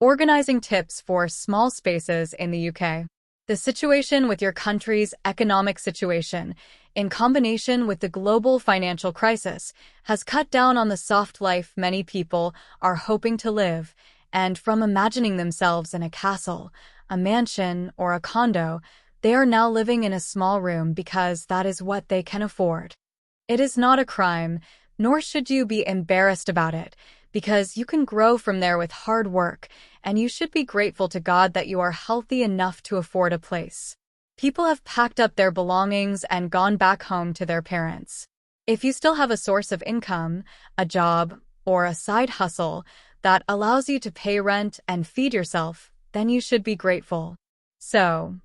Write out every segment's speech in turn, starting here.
Organizing tips for small spaces in the UK. The situation with your country's economic situation, in combination with the global financial crisis, has cut down on the soft life many people are hoping to live, and from imagining themselves in a castle, a mansion, or a condo, they are now living in a small room because that is what they can afford. It is not a crime, nor should you be embarrassed about it, because you can grow from there with hard work, and you should be grateful to God that you are healthy enough to afford a place. People have packed up their belongings and gone back home to their parents. If you still have a source of income, a job, or a side hustle that allows you to pay rent and feed yourself, then you should be grateful. So,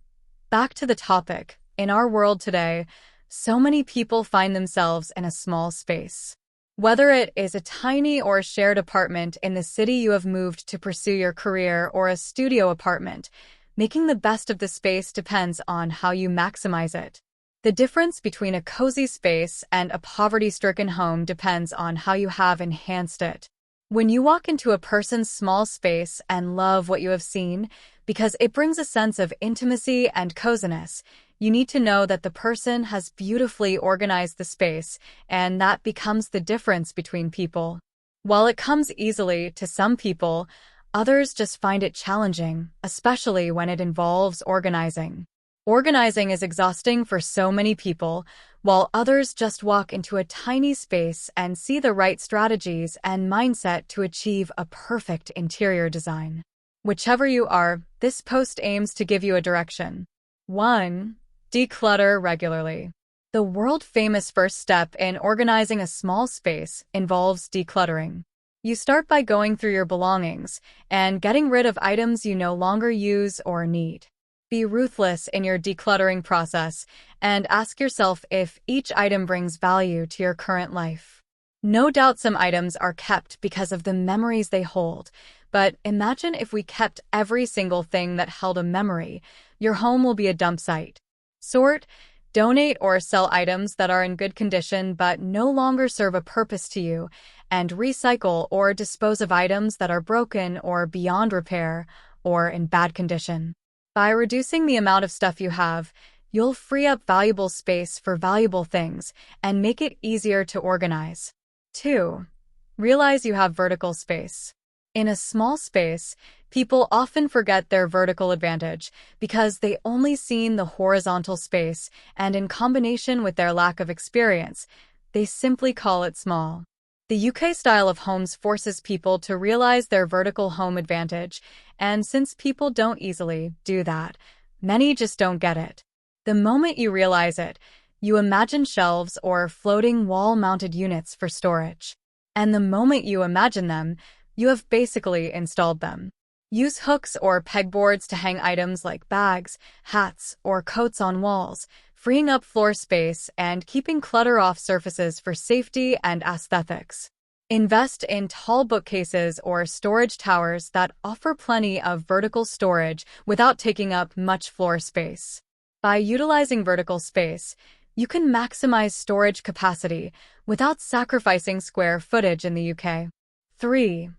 back to the topic. In our world today, so many people find themselves in a small space. Whether it is a tiny or shared apartment in the city you have moved to pursue your career or a studio apartment, making the best of the space depends on how you maximize it. The difference between a cozy space and a poverty-stricken home depends on how you have enhanced it. When you walk into a person's small space and love what you have seen, because it brings a sense of intimacy and coziness, you need to know that the person has beautifully organized the space, and that becomes the difference between people. While it comes easily to some people, others just find it challenging, especially when it involves organizing. Organizing is exhausting for so many people, while others just walk into a tiny space and see the right strategies and mindset to achieve a perfect interior design. Whichever you are, this post aims to give you a direction. 1. Declutter regularly. The world-famous first step in organizing a small space involves decluttering. You start by going through your belongings and getting rid of items you no longer use or need. Be ruthless in your decluttering process and ask yourself if each item brings value to your current life. No doubt some items are kept because of the memories they hold, but imagine if we kept every single thing that held a memory. Your home will be a dump site. Sort, donate, or sell items that are in good condition but no longer serve a purpose to you, and recycle or dispose of items that are broken or beyond repair or in bad condition. By reducing the amount of stuff you have, you'll free up valuable space for valuable things and make it easier to organize. 2. Realize you have vertical space. In a small space, people often forget their vertical advantage because they only seen the horizontal space, and in combination with their lack of experience, they simply call it small. The UK style of homes forces people to realize their vertical home advantage, and since people don't easily do that, many just don't get it. The moment you realize it, you imagine shelves or floating wall-mounted units for storage. And the moment you imagine them, you have basically installed them. Use hooks or pegboards to hang items like bags, hats, or coats on walls, freeing up floor space and keeping clutter off surfaces for safety and aesthetics. Invest in tall bookcases or storage towers that offer plenty of vertical storage without taking up much floor space. By utilizing vertical space, you can maximize storage capacity without sacrificing square footage in the UK. 3.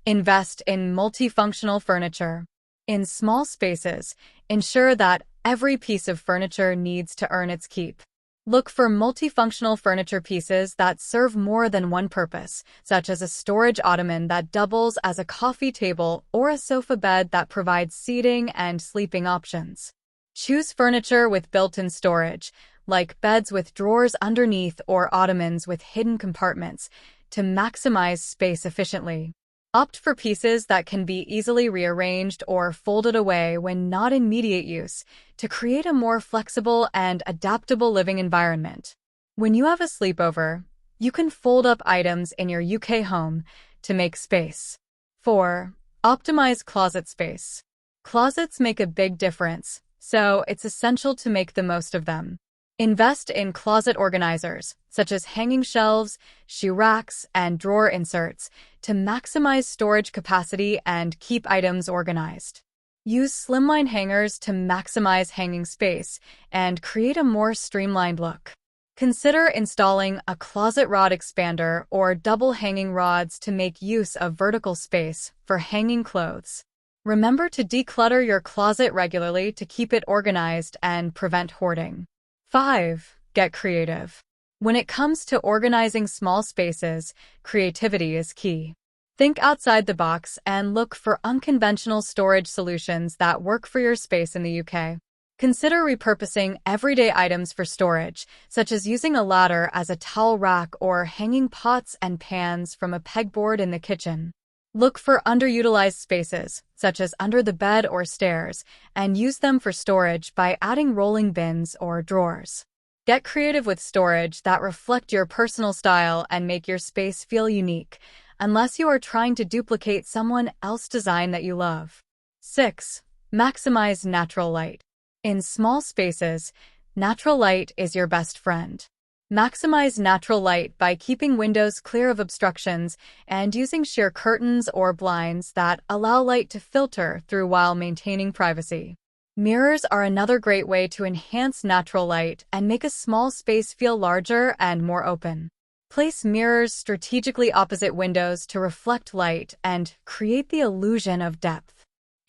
Invest in multifunctional furniture. In small spaces, ensure that every piece of furniture needs to earn its keep. Look for multifunctional furniture pieces that serve more than one purpose, such as a storage ottoman that doubles as a coffee table or a sofa bed that provides seating and sleeping options. Choose furniture with built-in storage, like beds with drawers underneath or ottomans with hidden compartments, to maximize space efficiently. Opt for pieces that can be easily rearranged or folded away when not in immediate use to create a more flexible and adaptable living environment. When you have a sleepover, you can fold up items in your UK home to make space. 4. Optimize closet space. Closets make a big difference, so it's essential to make the most of them. Invest in closet organizers, such as hanging shelves, shoe racks, and drawer inserts, to maximize storage capacity and keep items organized. Use slimline hangers to maximize hanging space and create a more streamlined look. Consider installing a closet rod expander or double hanging rods to make use of vertical space for hanging clothes. Remember to declutter your closet regularly to keep it organized and prevent hoarding. 5. Get creative. When it comes to organizing small spaces, creativity is key. Think outside the box and look for unconventional storage solutions that work for your space in the UK. Consider repurposing everyday items for storage, such as using a ladder as a towel rack or hanging pots and pans from a pegboard in the kitchen. Look for underutilized spaces, such as under the bed or stairs, and use them for storage by adding rolling bins or drawers. Get creative with storage that reflect your personal style and make your space feel unique, unless you are trying to duplicate someone else's design that you love. 6. Maximize natural light. In small spaces, natural light is your best friend. Maximize natural light by keeping windows clear of obstructions and using sheer curtains or blinds that allow light to filter through while maintaining privacy. Mirrors are another great way to enhance natural light and make a small space feel larger and more open. Place mirrors strategically opposite windows to reflect light and create the illusion of depth.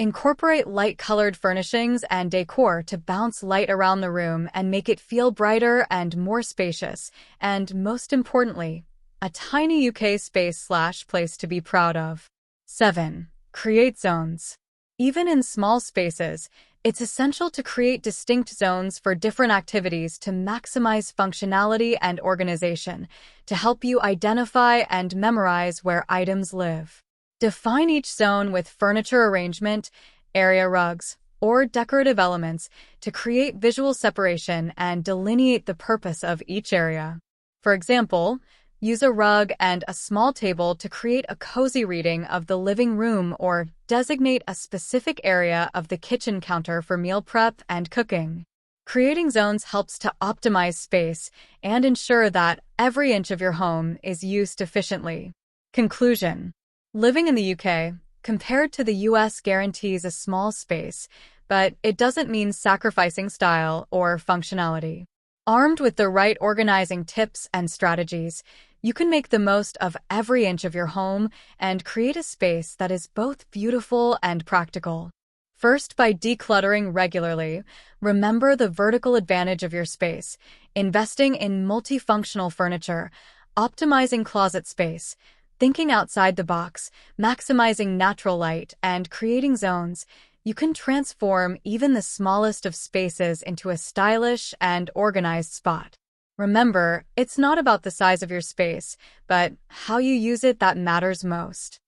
Incorporate light-colored furnishings and decor to bounce light around the room and make it feel brighter and more spacious, and most importantly, a tiny UK space/place to be proud of. 7. Create zones. Even in small spaces, it's essential to create distinct zones for different activities to maximize functionality and organization, to help you identify and memorize where items live. Define each zone with furniture arrangement, area rugs, or decorative elements to create visual separation and delineate the purpose of each area. For example, use a rug and a small table to create a cozy reading of the living room or designate a specific area of the kitchen counter for meal prep and cooking. Creating zones helps to optimize space and ensure that every inch of your home is used efficiently. Conclusion. Living in the UK, compared to the US, guarantees a small space, but it doesn't mean sacrificing style or functionality. Armed with the right organizing tips and strategies, you can make the most of every inch of your home and create a space that is both beautiful and practical. First, by decluttering regularly, remember the vertical advantage of your space, investing in multifunctional furniture, optimizing closet space, thinking outside the box, maximizing natural light, and creating zones. You can transform even the smallest of spaces into a stylish and organized spot. Remember, it's not about the size of your space, but how you use it that matters most.